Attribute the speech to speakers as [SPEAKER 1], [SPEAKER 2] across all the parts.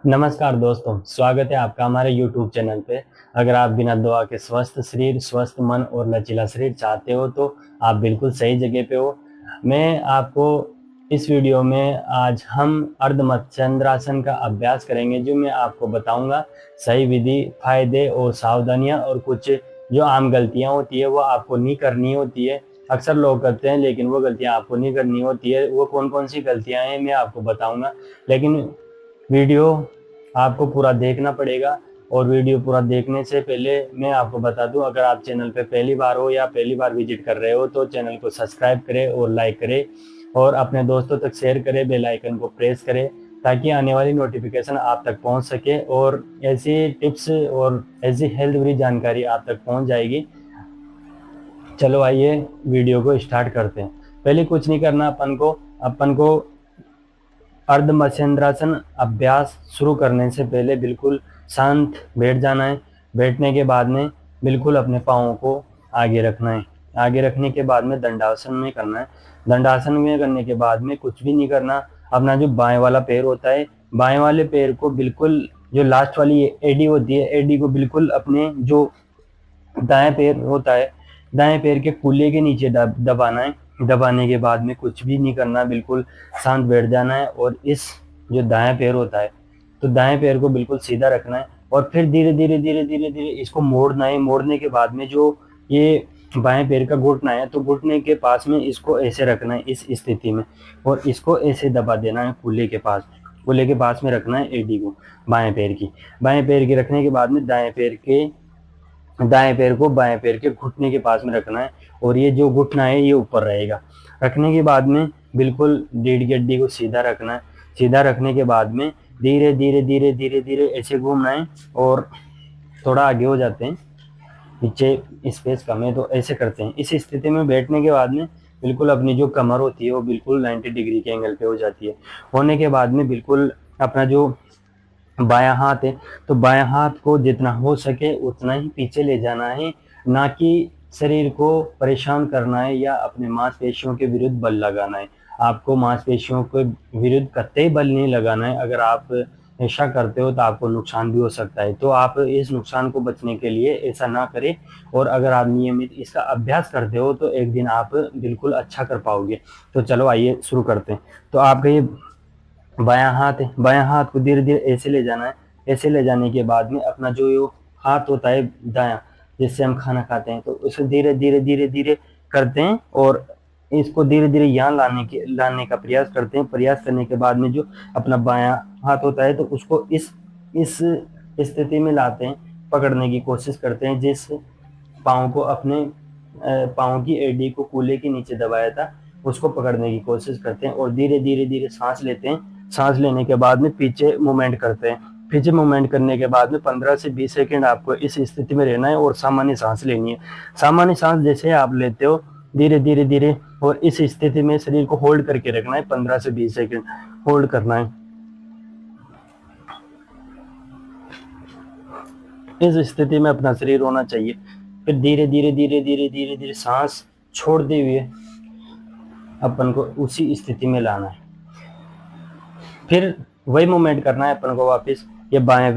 [SPEAKER 1] नमस्कार दोस्तों, स्वागत है आपका हमारे YouTube चैनल पे। अगर आप बिना दवा के स्वस्थ शरीर, स्वस्थ मन और लचीला शरीर चाहते हो तो आप बिल्कुल सही जगह पे हो। मैं आपको इस वीडियो में आज हम अर्ध मत्स्येंद्रासन का अभ्यास करेंगे, जो मैं आपको बताऊंगा सही विधि, फायदे और सावधानियां, और कुछ जो आम गलतियां होती है वो आपको नहीं करनी होती है। अक्सर लोग करते हैं लेकिन वो गलतियां आपको नहीं करनी होती है। वो कौन कौन सी गलतियां हैं मैं आपको बताऊंगा, लेकिन वीडियो आपको पूरा देखना पड़ेगा। और वीडियो पूरा देखने से पहले मैं आपको बता दूं, अगर आप चैनल पे पहली बार हो या पहली बार विजिट कर रहे हो तो चैनल को सब्सक्राइब करें और लाइक करें और अपने दोस्तों तक शेयर करें, बेल आइकन को प्रेस करें ताकि आने वाली नोटिफिकेशन आप तक पहुंच सके और ऐसी टिप्स और ऐसी हेल्थ भरी जानकारी आप तक पहुंच जाएगी। चलो आइए वीडियो को स्टार्ट करते हैं। पहले कुछ नहीं करना, अपन को अर्ध मत्स्येंद्रासन अभ्यास शुरू करने से पहले बिल्कुल शांत बैठ जाना है। बैठने के बाद में बिल्कुल अपने पाँवों को आगे रखना है। आगे रखने के बाद में दंडासन में करना है। दंडासन में करने के बाद में कुछ भी नहीं करना। अपना जो बाएं वाला पैर होता है, बाएं वाले पैर को बिल्कुल, जो लास्ट वाली एडी होती है, एडी को बिल्कुल अपने जो दाएं पैर होता है, दाएं पैर के कूल्हे के नीचे दबाना है। दबाने के बाद में कुछ भी नहीं करना, बिल्कुल शांत बैठ जाना है। और इस जो दाएं पैर होता है, तो दाएं पैर को बिल्कुल सीधा रखना है और फिर धीरे धीरे धीरे धीरे धीरे इसको मोड़ना है। मोड़ने के बाद में जो ये बाएं पैर का घुटना है, तो घुटने के पास में इसको ऐसे रखना है इस स्थिति में, और इसको ऐसे दबा देना है कूल्हे के पास। कूल्हे के पास में रखना है एडी को, बाएं पैर की। बाएं पैर की रखने के बाद में दाएं पैर को बाएं पैर के घुटने के पास में रखना है, और ये जो घुटना है ये ऊपर रहेगा। रखने के बाद में बिल्कुल रीढ़ की हड्डी को सीधा रखना है। सीधा रखने के बाद में धीरे धीरे धीरे धीरे धीरे ऐसे घूमना है, और थोड़ा आगे हो जाते हैं, पीछे स्पेस कम है तो ऐसे करते हैं। इस स्थिति में बैठने के बाद में बिल्कुल अपनी जो कमर होती है वो बिल्कुल 90 डिग्री के एंगल पे हो जाती है। होने के बाद में बिल्कुल अपना जो बायां हाथ है, तो बायां हाथ को जितना हो सके उतना ही पीछे ले जाना है, ना कि शरीर को परेशान करना है या अपने मांसपेशियों के विरुद्ध बल लगाना है। आपको मांसपेशियों के विरुद्ध कतई बल नहीं लगाना है। अगर आप ऐसा करते हो तो आपको नुकसान भी हो सकता है, तो आप इस नुकसान को बचने के लिए ऐसा ना करें। और अगर आप नियमित इसका अभ्यास करते हो तो एक दिन आप बिल्कुल अच्छा कर पाओगे। तो चलो आइए शुरू करते हैं। तो आपका ये बायां हाथ है, बायां हाथ को धीरे धीरे ऐसे ले जाना है। ऐसे ले जाने के बाद में अपना जो ये हाथ होता है दायां, जिससे हम खाना खाते हैं, तो उसे धीरे धीरे धीरे धीरे करते हैं और इसको धीरे धीरे यहाँ लाने का प्रयास करते हैं। प्रयास करने के बाद में जो अपना बायां हाथ होता है, तो उसको इस स्थिति में लाते हैं, पकड़ने की कोशिश करते हैं। जिस पाँव को अपने पाँव की एड़ी को कूल्हे के नीचे दबाया था, उसको पकड़ने की कोशिश करते हैं और धीरे धीरे धीरे सांस लेते हैं। सांस लेने के बाद में पीछे मूवमेंट करते हैं। पीछे मूवमेंट करने के बाद में 15 से 20 सेकंड आपको इस स्थिति में रहना है और सामान्य सांस लेनी है। सामान्य सांस जैसे आप लेते हो धीरे धीरे धीरे, और इस स्थिति में शरीर को होल्ड करके रखना है। 15 से 20 सेकंड होल्ड करना है। इस स्थिति में अपना शरीर होना चाहिए। फिर धीरे धीरे धीरे धीरे धीरे धीरे सांस छोड़ते हुए अपन को उसी स्थिति में लाना है। फिर वही मूवमेंट करना है अपन को, वापस ये बाएं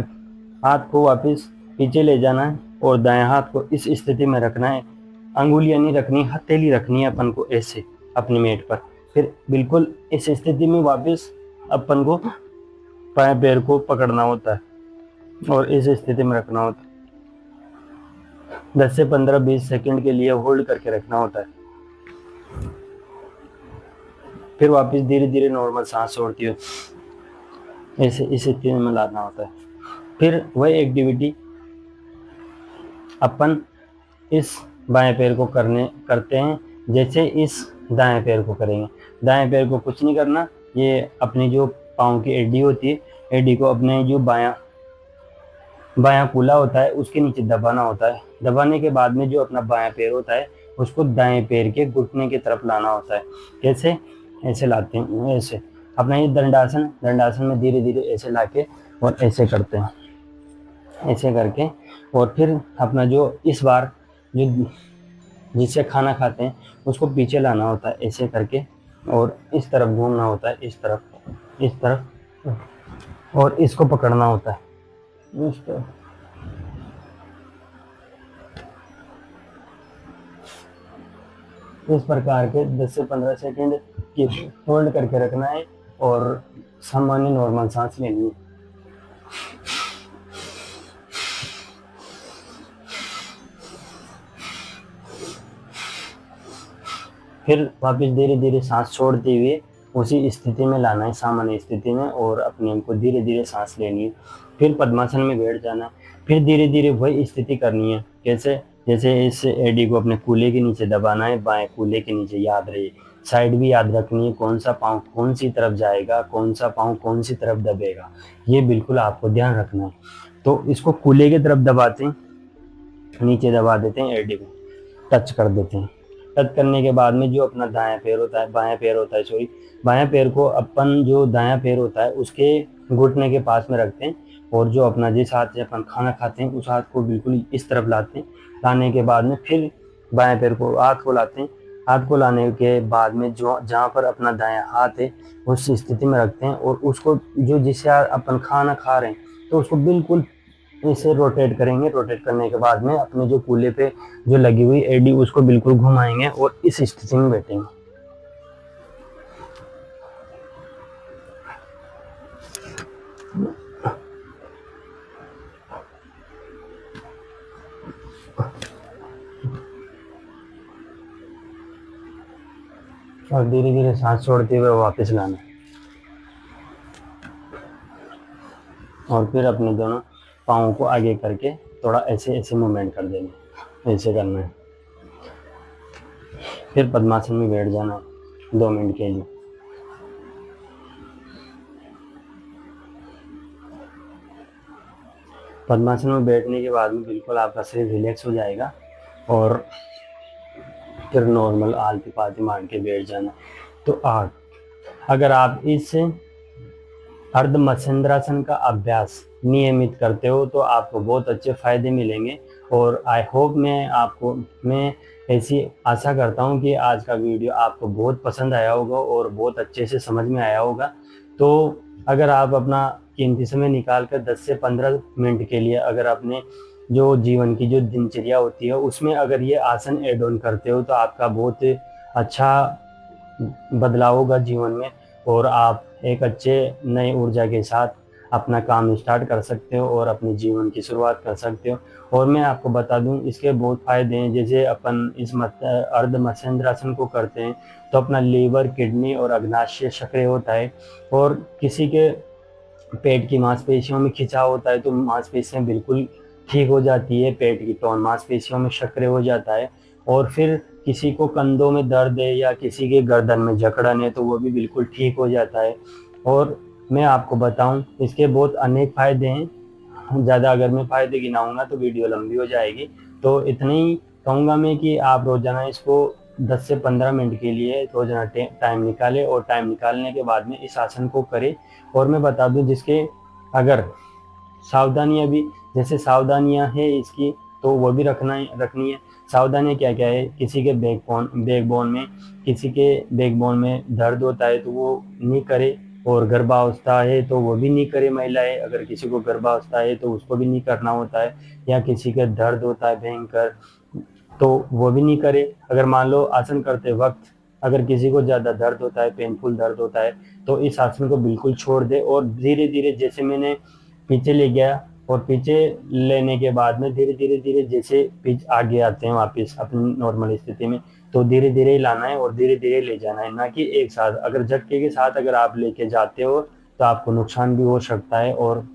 [SPEAKER 1] हाथ को वापस पीछे ले जाना है और दाएं हाथ को इस स्थिति में रखना है। अंगुलियां नहीं रखनी, हथेली रखनी है अपन को ऐसे अपनी मेट पर। फिर बिल्कुल इस स्थिति में वापस अपन को बाएं पैर को पकड़ना होता है और इस स्थिति में रखना होता है। 10 से 15-20 सेकंड के लिए होल्ड करके रखना होता है। फिर वापस धीरे धीरे नॉर्मल सांस छोड़ती हो, ऐसे इस स्थिति में लाना होता है। फिर वही एक्टिविटी अपन इस बाएं पैर को करते हैं जैसे इस दाएं पैर को करेंगे। दाएं पैर को कुछ नहीं करना, ये अपनी जो पाँव की एडी होती है, एडी को अपने जो बायां कूल्हा होता है उसके नीचे दबाना होता है। दबाने के बाद में जो अपना बायां पैर होता है उसको दाएं पैर के घुटने की तरफ लाना होता है। कैसे? ऐसे लाते हैं, ऐसे अपना ये दंडासन में धीरे धीरे ऐसे लाके और ऐसे करते हैं, ऐसे करके। और फिर अपना जो इस बार जो जिससे खाना खाते हैं उसको पीछे लाना होता है ऐसे करके, और इस तरफ घूमना होता है, इस तरफ और इसको पकड़ना होता है। इस प्रकार के 10 से 15 सेकंड की होल्ड करके रखना है और सामान्य नॉर्मल सांस लेनी है। फिर वापस धीरे धीरे सांस छोड़ते हुए उसी स्थिति में लाना है, सामान्य स्थिति में, और अपने को धीरे धीरे सांस लेनी है। फिर पद्मासन में बैठ जाना है। फिर धीरे धीरे वही स्थिति करनी है। कैसे? जैसे इस एडी को अपने कूल्हे के नीचे दबाना है, बाएं कूल्हे के नीचे, याद रहे। साइड भी याद रखनी है, कौन सा पाँव कौन सी तरफ जाएगा, कौन सा पाँव कौन सी तरफ दबेगा, ये बिल्कुल आपको ध्यान रखना है। तो इसको कूल्हे की तरफ दबाते हैं, नीचे दबा देते हैं, एडी को टच कर देते हैं। टच करने के बाद में जो अपना दायां पैर होता है, बायां पैर को अपन जो दायां पैर होता है उसके घुटने के पास में रखते हैं, और जो अपना जिस हाथ से अपन खाना खाते हैं उस हाथ को बिल्कुल इस तरफ लाते हैं। लाने के बाद में फिर बाएं पैर को, हाथ को लाते हैं। हाथ को लाने के बाद में जो जहाँ पर अपना दायां हाथ है उस स्थिति में रखते हैं, और उसको जो जिससे अपन खाना खा रहे हैं तो उसको बिल्कुल इसे रोटेट करेंगे। रोटेट करने के बाद में अपने जो कूल्हे पे जो लगी हुई एडी उसको बिल्कुल घुमाएंगे और इस स्थिति में बैठेंगे। और धीरे धीरे सांस छोड़ते हुए वापस लाना, और फिर अपने दोनों पाँव को आगे करके थोड़ा ऐसे ऐसे मूवमेंट कर देना, ऐसे करना है। फिर पद्मासन में बैठ जाना है 2 मिनट के लिए। पद्मासन में बैठने के बाद में बिल्कुल आपका शरीर रिलैक्स हो जाएगा, और फिर नॉर्मल आलती पालती मार के बैठ जाना। तो अगर आप इस अर्ध मत्स्येंद्रासन का अभ्यास नियमित करते हो तो आपको बहुत अच्छे फायदे मिलेंगे। और आई होप मैं ऐसी आशा करता हूँ कि आज का वीडियो आपको बहुत पसंद आया होगा और बहुत अच्छे से समझ में आया होगा। तो अगर आप अपना कीमती समय निकाल कर 10 से 15 मिनट के लिए अगर अपने जो जीवन की जो दिनचर्या होती है उसमें अगर ये आसन एड ऑन करते हो तो आपका बहुत अच्छा बदलाव होगा जीवन में, और आप एक अच्छे नई ऊर्जा के साथ अपना काम स्टार्ट कर सकते हो और अपने जीवन की शुरुआत कर सकते हो। और मैं आपको बता दूं इसके बहुत फायदे हैं। जैसे अपन इस अर्ध मत्स्येंद्रासन को करते हैं तो अपना लीवर, किडनी और अग्नाशय सक्रिय होता है, और किसी के पेट की मांसपेशियों में खिंचाव होता है तो मांसपेशियां बिल्कुल ठीक हो जाती है, पेट की टोन मांसपेशियों में सक्रिय हो जाता है। और फिर किसी को कंधों में दर्द है या किसी के गर्दन में जकड़न है तो वो भी बिल्कुल ठीक हो जाता है। और मैं आपको बताऊं इसके बहुत अनेक फायदे हैं। ज़्यादा अगर मैं फायदे गिनाऊंगा तो वीडियो लंबी हो जाएगी, तो इतना ही कहूँगा मैं कि आप रोजाना इसको 10 से 15 मिनट के लिए रोजाना टाइम निकालें, और टाइम निकालने के बाद में इस आसन को करें। और मैं बता दूं जिसके अगर सावधानियां भी, जैसे सावधानियां है इसकी तो वो भी रखनी है। सावधानियां क्या क्या है? किसी के बैकबोन में किसी के बैकबोन में दर्द होता है तो वो नहीं करे, और गर्भावस्था है तो वो भी नहीं करे। महिलाएं अगर किसी को गर्भावस्था है तो उसको भी नहीं करना होता है, या किसी का दर्द होता है भयंकर तो वो भी नहीं करे। अगर मान लो आसन करते वक्त अगर किसी को ज़्यादा दर्द होता है, पेनफुल दर्द होता है, तो इस आसन को बिल्कुल छोड़ दे, और धीरे धीरे जैसे मैंने पीछे ले गया और पीछे लेने के बाद में धीरे धीरे धीरे जैसे आगे आते हैं वापस अपनी नॉर्मल स्थिति में, तो धीरे धीरे लाना है और धीरे धीरे ले जाना है, ना कि एक साथ। अगर झटके के साथ अगर आप लेके जाते हो तो आपको नुकसान भी हो सकता है, और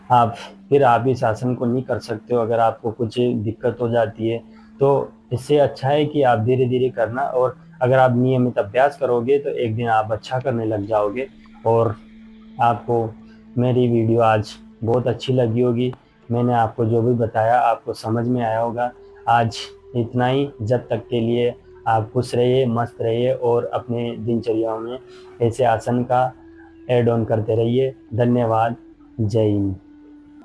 [SPEAKER 1] आप इस आसन को नहीं कर सकते हो। अगर आपको कुछ दिक्कत हो जाती है तो इससे अच्छा है कि आप धीरे धीरे करना, और अगर आप नियमित अभ्यास करोगे तो एक दिन आप अच्छा करने लग जाओगे। और आपको मेरी वीडियो आज बहुत अच्छी लगी होगी। मैंने आपको जो भी बताया आपको समझ में आया होगा। आज इतना ही। जब तक के लिए आप खुश रहिए, मस्त रहिए, और अपने दिनचर्याओं में ऐसे आसन का एड ऑन करते रहिए। धन्यवाद। जय हिंद।